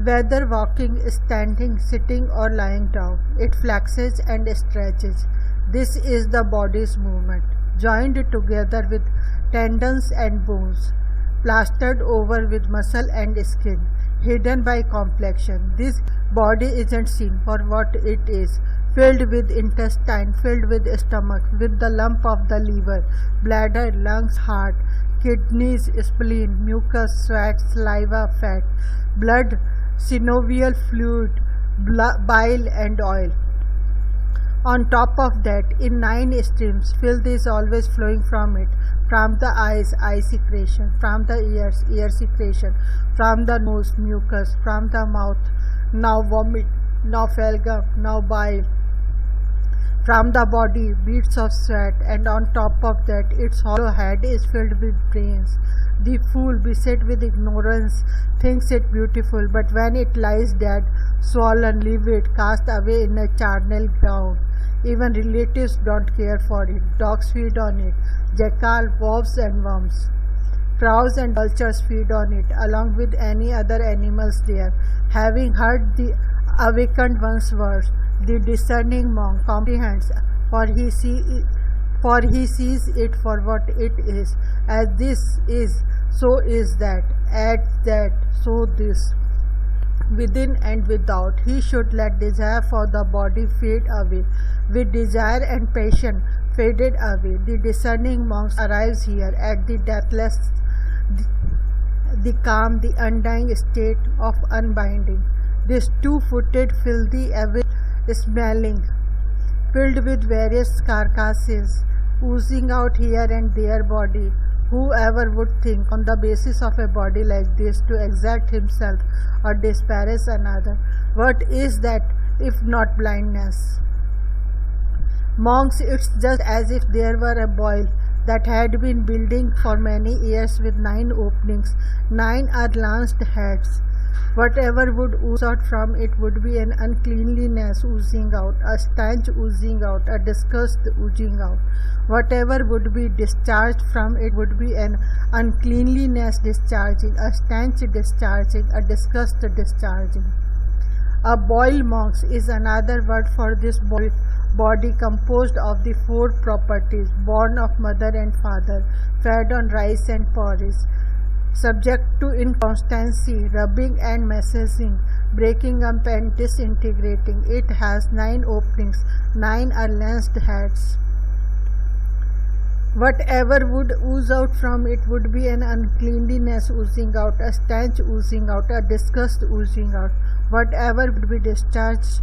Whether walking, standing, sitting, or lying down, it flexes and stretches. This is the body's movement, joined together with tendons and bones, plastered over with muscle and skin, hidden by complexion. This body isn't seen for what it is, filled with intestine, filled with stomach, with the lump of the liver, bladder, lungs, heart, kidneys, spleen, mucus, sweat, saliva, fat, blood, synovial fluid, bile and oil. On top of that, in 9 streams, filth is always flowing from it. From the eyes, eye secretion. From the ears, ear secretion. From the nose, mucus. From the mouth, now vomit, now phlegm, now bile. From the body, beads of sweat, and on top of that, its hollow head is filled with brains. The fool, beset with ignorance, thinks it beautiful, but when it lies dead, swollen, livid, cast away in a charnel ground, even relatives don't care for it. Dogs feed on it, jackal, wolves and worms. Crows and vultures feed on it, along with any other animals there. Having heard the awakened one's words, the discerning monk comprehends, for he sees it for what it is. As this is, so is that. As that, so this. Within and without, he should let desire for the body fade away. With desire and passion faded away, the discerning monk arrives here at the deathless, the calm, the undying state of unbinding. This two-footed, filthy, evil smelling, filled with various carcasses, oozing out here and there body. Whoever would think, on the basis of a body like this, to exalt himself or disparage another? What is that if not blindness? Monks, it's just as if there were a boil that had been building for many years with 9 openings. 9 are lanced heads. Whatever would ooze out from it would be an uncleanliness oozing out, a stench oozing out, a disgust oozing out. Whatever would be discharged from it would be an uncleanliness discharging, a stench discharging, a disgust discharging. A boil, monks, is another word for this body composed of the 4 properties, born of mother and father, fed on rice and porridge, subject to inconstancy, rubbing and massaging, breaking up and disintegrating. It has 9 openings, 9 are lanced heads. Whatever would ooze out from it would be an uncleanliness oozing out, a stench oozing out, a disgust oozing out. Whatever would be discharged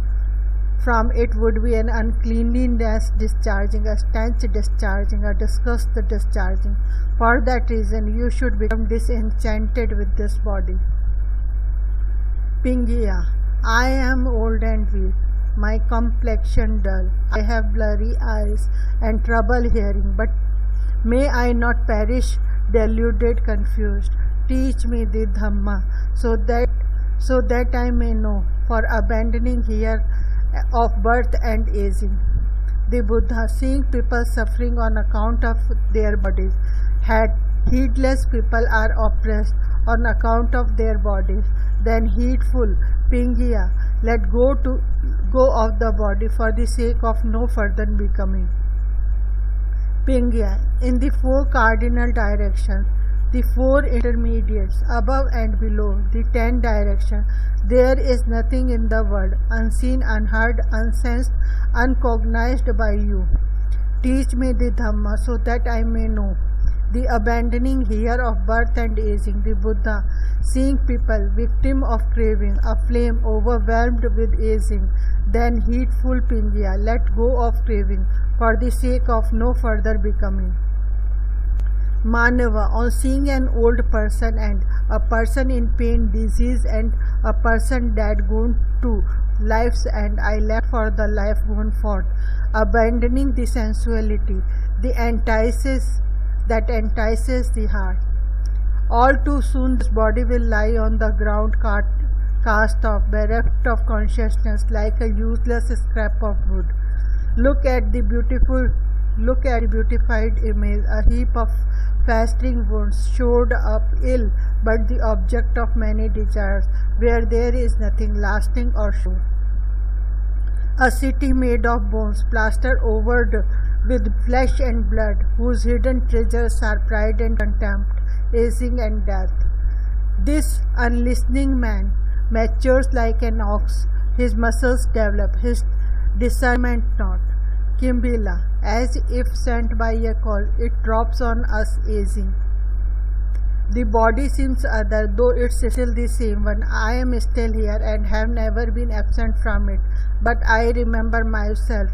from it would be an uncleanliness discharging, a stench discharging, a disgust discharging. For that reason, you should become disenchanted with this body. Pingia. I am old and weak, my complexion dull. I have blurry eyes and trouble hearing, but may I not perish deluded, confused. Teach me the Dhamma, so that I may know, for abandoning here of birth and aging. The Buddha, seeing people suffering on account of their bodies, had heedless people are oppressed on account of their bodies, then heedful, Pingia, let go of the body for the sake of no further becoming. Pingia, in the 4 cardinal directions, the 4 intermediates, above and below, the 10 directions, there is nothing in the world, unseen, unheard, unsensed, uncognized by you. Teach me the Dhamma, so that I may know. The abandoning here of birth and aging, the Buddha, seeing people, victim of craving, aflame, overwhelmed with aging, then heedful, Pingia, let go of craving, for the sake of no further becoming. Manava, on seeing an old person and a person in pain, disease, and a person dead gone to life's end, I left for the life gone forth, abandoning the sensuality, that entices the heart. All too soon this body will lie on the ground, cast off, bereft of consciousness, like a useless scrap of wood. Look at the beautified image, a heap of festering wounds, showed up ill, but the object of many desires, where there is nothing lasting or sure. A city made of bones, plastered over with flesh and blood, whose hidden treasures are pride and contempt, aging and death. This unlistening man matures like an ox, his muscles develop, his discernment not. Kimbila, as if sent by a call, it drops on us aging. The body seems other, though it's still the same one. I am still here and have never been absent from it, but I remember myself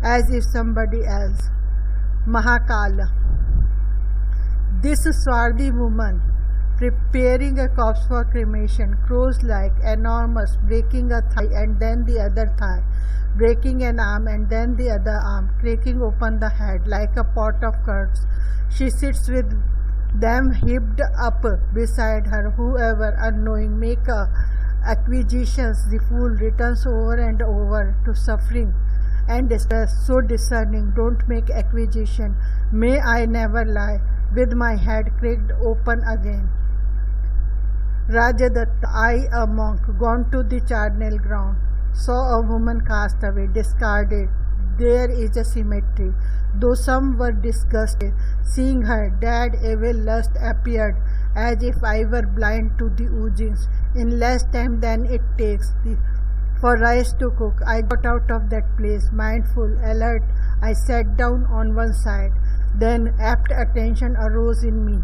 as if somebody else. Mahakala. This swarthy woman, preparing a corpse for cremation, crows like, enormous, breaking a thigh and then the other thigh, breaking an arm and then the other arm, cracking open the head like a pot of curds. She sits with them heaped up beside her. Whoever unknowing make acquisitions, the fool returns over and over to suffering and distress. So discerning, don't make acquisition. May I never lie with my head cracked open again. Rajadatta, I, a monk, gone to the charnel ground, saw a woman cast away, discarded. There is a cemetery. Though some were disgusted, seeing her dead, evil lust appeared, as if I were blind to the oozings. In less time than it takes for rice to cook, I got out of that place, mindful, alert. I sat down on one side. Then apt attention arose in me.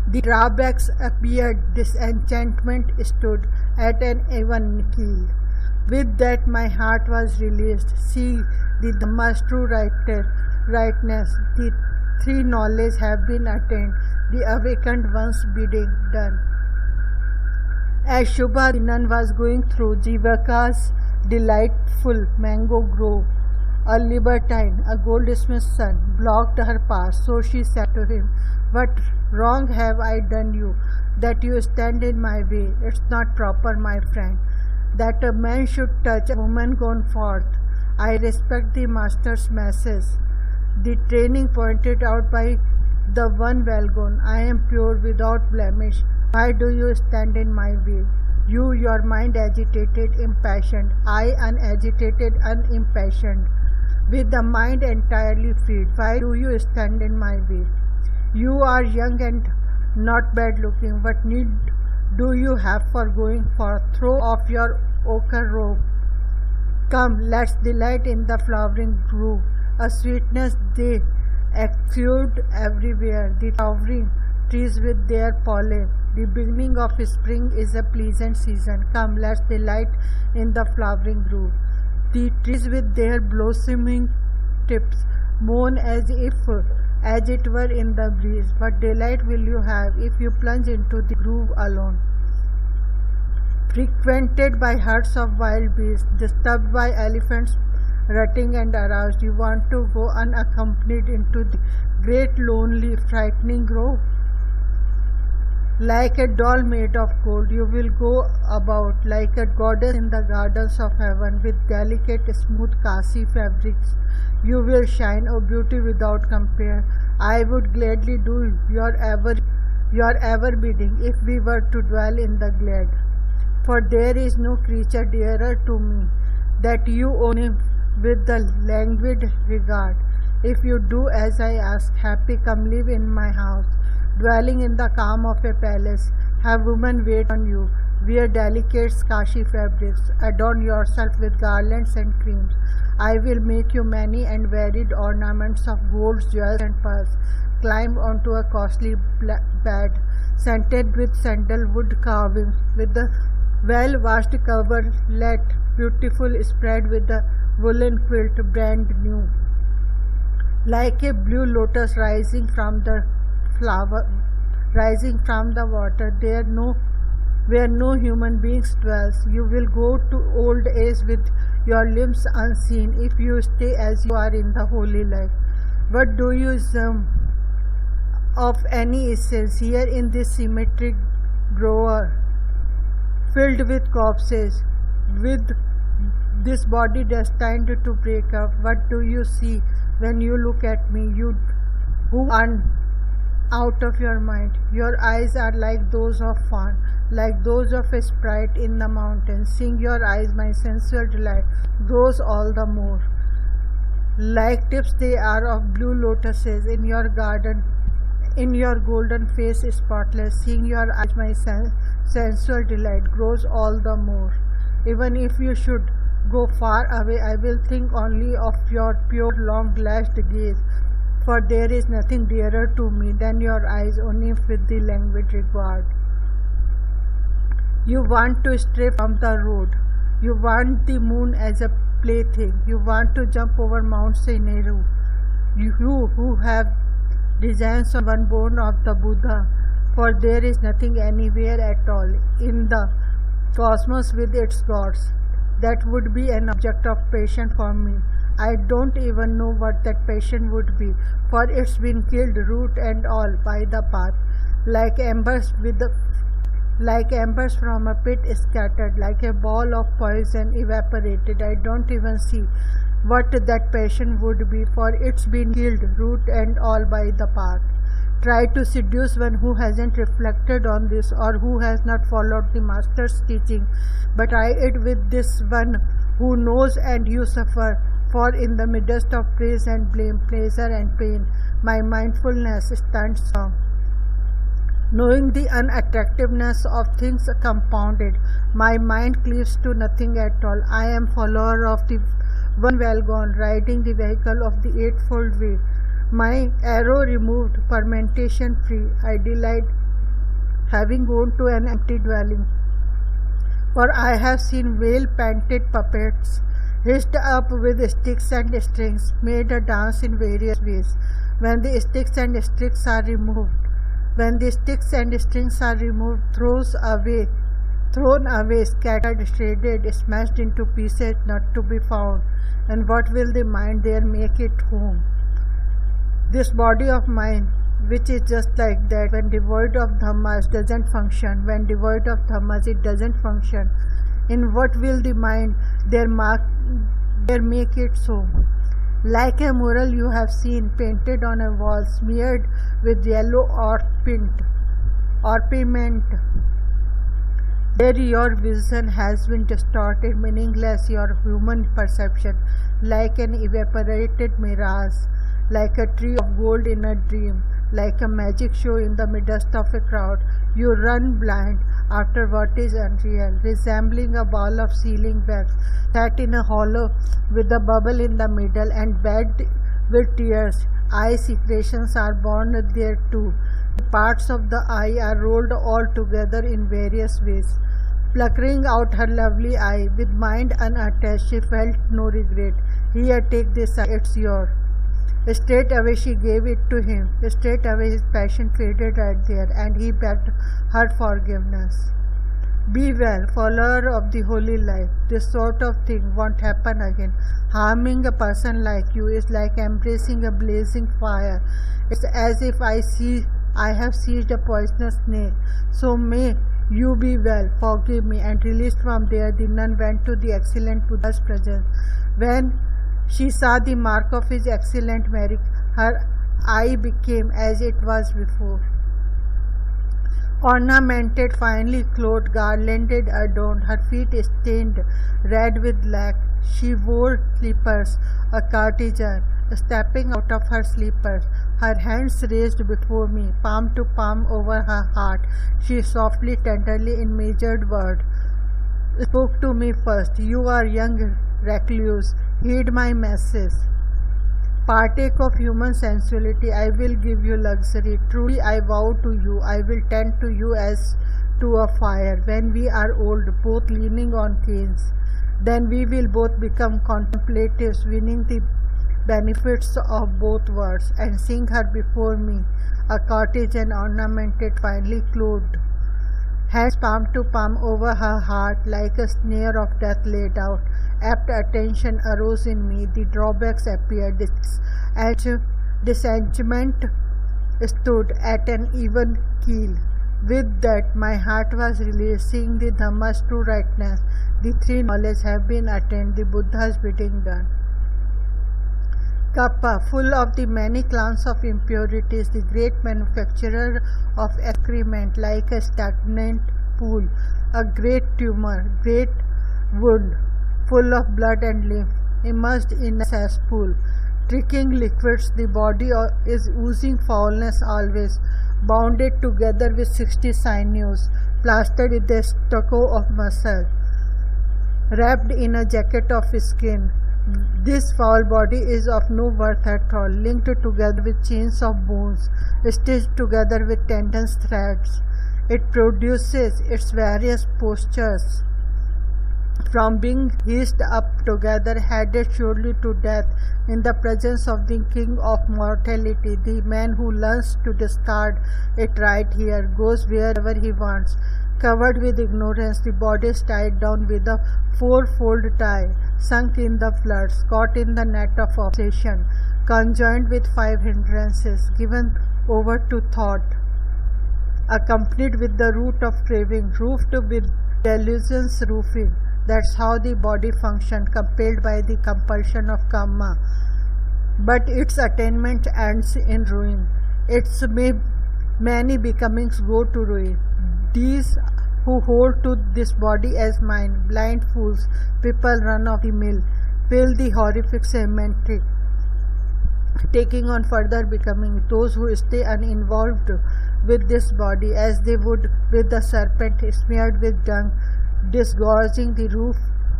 The drawbacks appeared, disenchantment stood at an even keel. With that my heart was released. See, the Dhamma's true rightness, the three knowledge have been attained, the awakened one's bidding done. As Shubha the nun was going through Jivaka's delightful mango grove, a libertine, a goldsmith's son, blocked her path. So she said to him, "What wrong have I done you, that you stand in my way? It's not proper, my friend, that a man should touch a woman gone forth. I respect the master's message, the training pointed out by the one well gone. I am pure without blemish. Why do you stand in my way? You, your mind agitated, impassioned. I, unagitated, unimpassioned, with the mind entirely freed. Why do you stand in my way? You are young and not bad looking. What need do you have for going forth? Throw off your ochre robe. Come, let's delight in the flowering grove. A sweetness they exude everywhere. The towering trees with their pollen. The beginning of spring is a pleasant season. Come, let's delight in the flowering grove. The trees with their blossoming tips moan as it were in the breeze. What delight will you have if you plunge into the grove alone? Frequented by herds of wild beasts, disturbed by elephants rutting and aroused, you want to go unaccompanied into the great, lonely, frightening grove? Like a doll made of gold, you will go about like a goddess in the gardens of heaven with delicate, smooth Kasi fabrics. You will shine, O beauty without compare. I would gladly do your ever bidding if we were to dwell in the glade. For there is no creature dearer to me, that you own him with the languid regard. If you do as I ask, happy, come live in my house, dwelling in the calm of a palace. Have women wait on you, wear delicate Kashi fabrics, adorn yourself with garlands and creams. I will make you many and varied ornaments of gold, jewels and pearls. Climb onto a costly bed, scented with sandalwood carvings, with the well-washed coverlet, beautiful, spread with the woolen quilt, brand new, like a blue lotus rising from the water, where no human beings dwells. You will go to old age with your limbs unseen if you stay as you are in the holy life. What do you assume of any essence here in this cemetery grove, filled with corpses, with this body destined to break up? What do you see when you look at me, you who are out of your mind. Your eyes are like those of fawn, like those of a sprite in the mountains. Seeing your eyes, my sensual delight grows all the more. Like tips they are of blue lotuses in your garden, in your golden face spotless. Seeing your eyes, my sensual delight grows all the more. Even if you should go far away, I will think only of your pure long-lashed gaze, for there is nothing dearer to me than your eyes, only with the languid regard. You want to stray from the road. You want the moon as a plaything. You want to jump over Mount Sineru. You who have designs on one bone of the Buddha, for there is nothing anywhere at all in the cosmos with its gods that would be an object of passion for me. I don't even know what that passion would be, for it's been killed root and all by the path, like embers from a pit scattered, like a ball of poison evaporated. I don't even see what that passion would be, for it's been killed root and all by the path. Try to seduce one who hasn't reflected on this, or who has not followed the master's teaching, but try it with this one who knows, and you suffer. For in the midst of praise and blame, pleasure and pain, my mindfulness stands strong. Knowing the unattractiveness of things compounded, my mind cleaves to nothing at all. I am follower of the one well gone, riding the vehicle of the eightfold way. My arrow removed, fermentation free, I delight, having gone to an empty dwelling. For I have seen well-painted puppets, hitched up with sticks and strings, made a dance in various ways. When the sticks and strings are removed, thrown away, scattered, shredded, smashed into pieces, not to be found. And what will the mind there make it home? This body of mine, which is just like that, when devoid of dhammas, doesn't function. When devoid of dhammas, it doesn't function. In what will the mind there make it so? Like a mural you have seen painted on a wall, smeared with yellow orpiment. There your vision has been distorted, meaningless your human perception, like an evaporated mirage, like a tree of gold in a dream, like a magic show in the midst of a crowd. You run blind after what is unreal, resembling a ball of sealing wax set in a hollow with a bubble in the middle and begged with tears. Eye secretions are born there too. The parts of the eye are rolled all together in various ways. Pluckering out her lovely eye, with mind unattached, she felt no regret. Here, take this eye, it's yours. Straight away she gave it to him. Straight away his passion faded right there, and he begged her forgiveness. Be well, follower of the holy life. This sort of thing won't happen again. Harming a person like you is like embracing a blazing fire. It's as if I have seized a poisonous snake. So may you be well, forgive me. And released from there, the nun went to the excellent Buddha's presence. When she saw the mark of his excellent merit, her eye became as it was before. Ornamented, finely clothed, garlanded, adorned, her feet stained red with lac. She wore slippers, a courtesan, stepping out of her slippers, her hands raised before me, palm to palm over her heart. She softly, tenderly, in measured words, spoke to me first. You are young, recluse, heed my message. Partake of human sensuality, I will give you luxury. Truly I vow to you, I will tend to you as to a fire. When we are old, both leaning on canes, then we will both become contemplatives, winning the benefits of both worlds. And seeing her before me, a courtesan, ornamented, finely clothed, hands palm to palm over her heart, like a snare of death laid out. Apt attention arose in me, the drawbacks appeared, and disenchantment stood at an even keel. With that, my heart was released, seeing the Dhamma's true rightness. The three knowledge have been attained, the Buddha's bidding done. Kappa, full of the many clans of impurities, the great manufacturer of excrement, like a stagnant pool, a great tumor, great wound, full of blood and lymph, immersed in a cesspool, tricking liquids, the body is oozing foulness always, bounded together with 60 sinews, plastered with a stucco of muscle, wrapped in a jacket of skin. This foul body is of no worth at all, linked together with chains of bones, stitched together with tendons threads. It produces its various postures, from being hissed up together, headed surely to death in the presence of the king of mortality. The man who learns to discard it right here goes wherever he wants. Covered with ignorance, the body is tied down with a fourfold tie, sunk in the floods, caught in the net of obsession, conjoined with 5 hindrances, given over to thought, accompanied with the root of craving, roofed with delusions roofing. That's how the body functions, compelled by the compulsion of karma. But its attainment ends in ruin. Its many becomings go to ruin. These who hold to this body as mine, blind fools, people run of the mill, fill the horrific cemetery, taking on further becoming. Those who stay uninvolved with this body, as they would with the serpent smeared with dung, disgorging the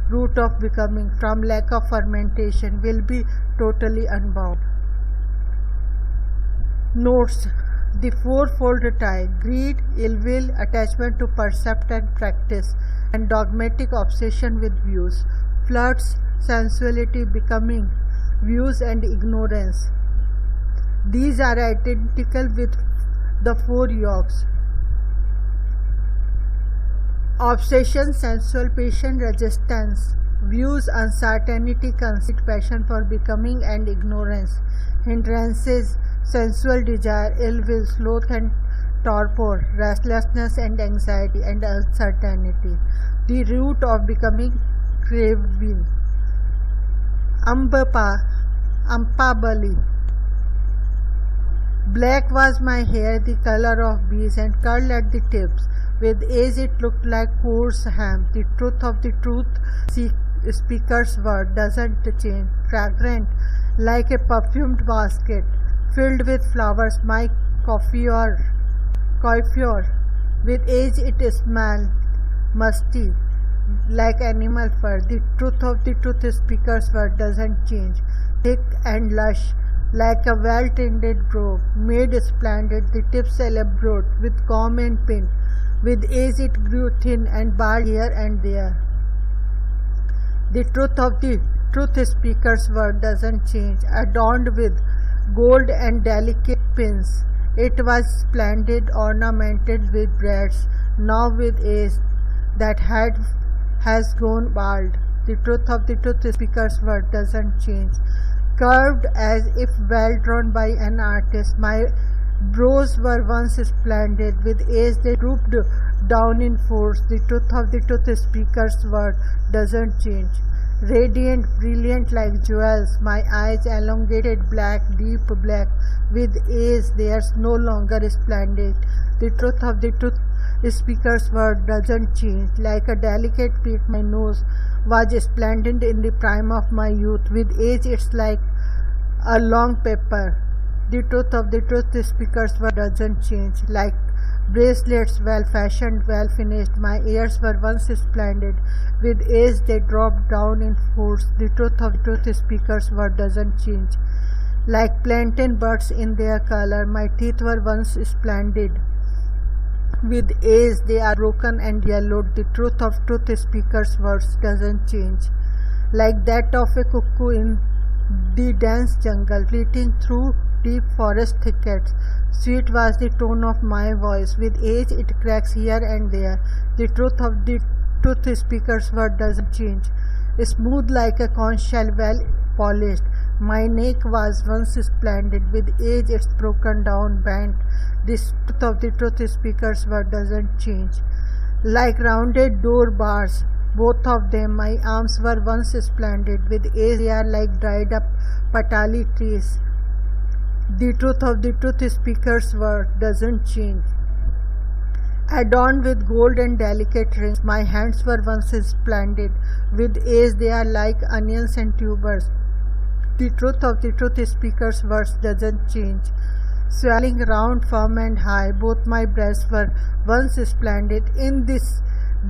root of becoming from lack of fermentation, will be totally unbound. Notes: the fourfold tie: greed, ill will, attachment to percept and practice, and dogmatic obsession with views. Floods, sensuality, becoming, views, and ignorance. These are identical with the 4 yokes: obsession, sensual passion, resistance, views, uncertainty, conceit, passion for becoming, and ignorance. Hindrances: sensual desire, ill will, sloth and torpor, restlessness and anxiety, and uncertainty. The root of becoming, craving. Ampabali. Black was my hair, the color of bees, and curled at the tips. With age it looked like coarse ham. The truth of the truth speaker's word doesn't change. Fragrant like a perfumed basket, filled with flowers, my coiffure. With age it smells musty, like animal fur. The truth of the truth speaker's word doesn't change. Thick and lush, like a well-tended grove, made splendid, the tips elaborate, with comb and pin. With age it grew thin and bald here and there. The truth of the truth speaker's word doesn't change. Adorned with gold and delicate pins, it was splendid, ornamented with braids. Now with age that has grown bald, the truth of the truth speaker's word doesn't change. Curved as if well drawn by an artist, my brows were once splendid. With age they drooped down in force. The truth of the truth speaker's word doesn't change. Radiant, brilliant like jewels, my eyes elongated, black, deep black. With age they are no longer splendid. The truth of the truth speaker's word doesn't change. Like a delicate peak, my nose was splendid in the prime of my youth. With age it's like a long paper. The truth of the truth speaker's word doesn't change. Like bracelets, well fashioned, well finished, my ears were once splendid. With age they dropped down in force. The truth of the truth speaker's word doesn't change. Like plantain buds in their color, my teeth were once splendid. With age they are broken and yellowed. The truth of truth speaker's words doesn't change. Like that of a cuckoo in the dense jungle, fleeting through deep forest thickets, sweet was the tone of my voice. With age it cracks here and there. The truth of the truth speaker's word doesn't change. Smooth like a conch shell, well polished, my neck was once splendid. With age it's broken down, bent. The truth of the truth speaker's word doesn't change. Like rounded door bars, both of them. My arms were once splendid, with age they are like dried up patali trees. The truth of the truth speaker's word doesn't change. Adorned with gold and delicate rings, my hands were once splendid, with age they are like onions and tubers. The truth of the truth speaker's words doesn't change. Swelling round, firm and high, both my breasts were once splendid. In this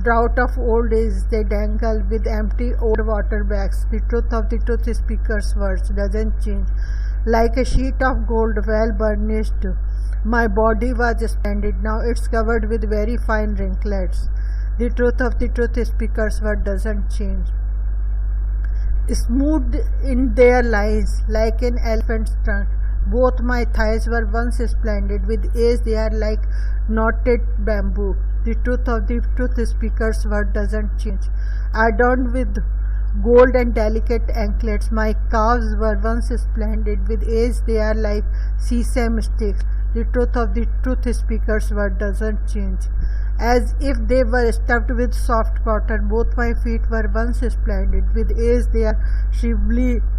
drought of old age they dangle with empty old water bags. The truth of the truth speaker's words doesn't change. Like a sheet of gold well burnished, my body was splendid. Now it's covered with very fine wrinklets. The truth of the truth speaker's word doesn't change. Smoothed in their lines like an elephant's trunk, both my thighs were once splendid. With age they are like knotted bamboo. The truth of the truth speaker's word doesn't change. Adorned with gold and delicate anklets, my calves were once splendid. With age they are like sesame sticks. The truth of the truth speaker's word doesn't change. As if they were stuffed with soft cotton, both my feet were once splendid. With age they are shriveled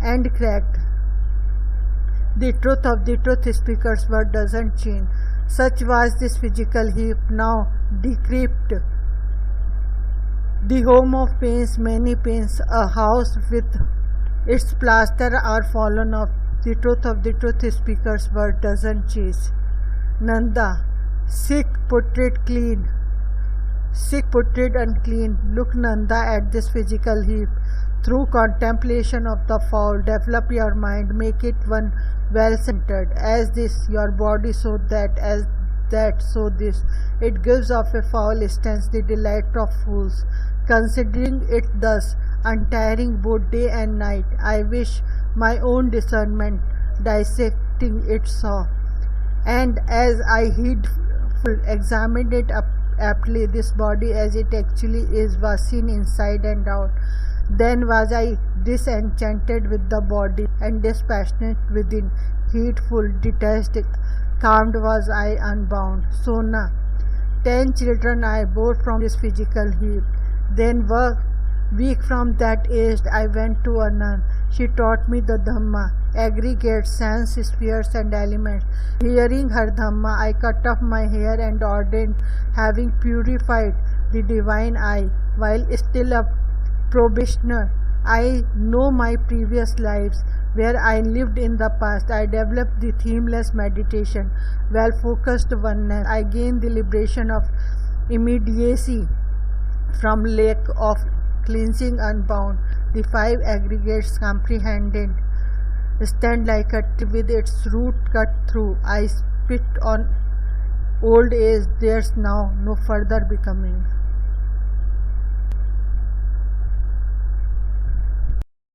and cracked. The truth of the truth speaker's word doesn't change. Such was this physical heap, now decrepit, the home of pains, many pains, a house with its plaster are fallen off. The truth of the truth speaker's word doesn't change. Nanda, sick, putrid, unclean. Look, Nanda, at this physical heap. Through contemplation of the foul, develop your mind, make it one well-centered. As this, your body, so that, as that, so this. It gives off a foul stance, the delight of fools. Considering it thus, untiring both day and night, I wish my own discernment dissecting it saw. And as I heedful examined it aptly, this body as it actually is was seen inside and out. Then was I disenchanted with the body and dispassionate within. Heedful, detached, calmed was I unbound. Sona, 10 children I bore from this physical heap. Then weak from that age I went to a nun. She taught me the Dhamma, aggregates, sense, spheres and elements. Hearing her Dhamma, I cut off my hair and ordained, having purified the divine eye, while still a probationer. I know my previous lives, where I lived in the past. I developed the themeless meditation, well-focused oneness. I gained the liberation of immediacy from lack of cleansing unbound. The 5 aggregates comprehended stand like a tree with its root cut through. I spit on old age, there's now no further becoming.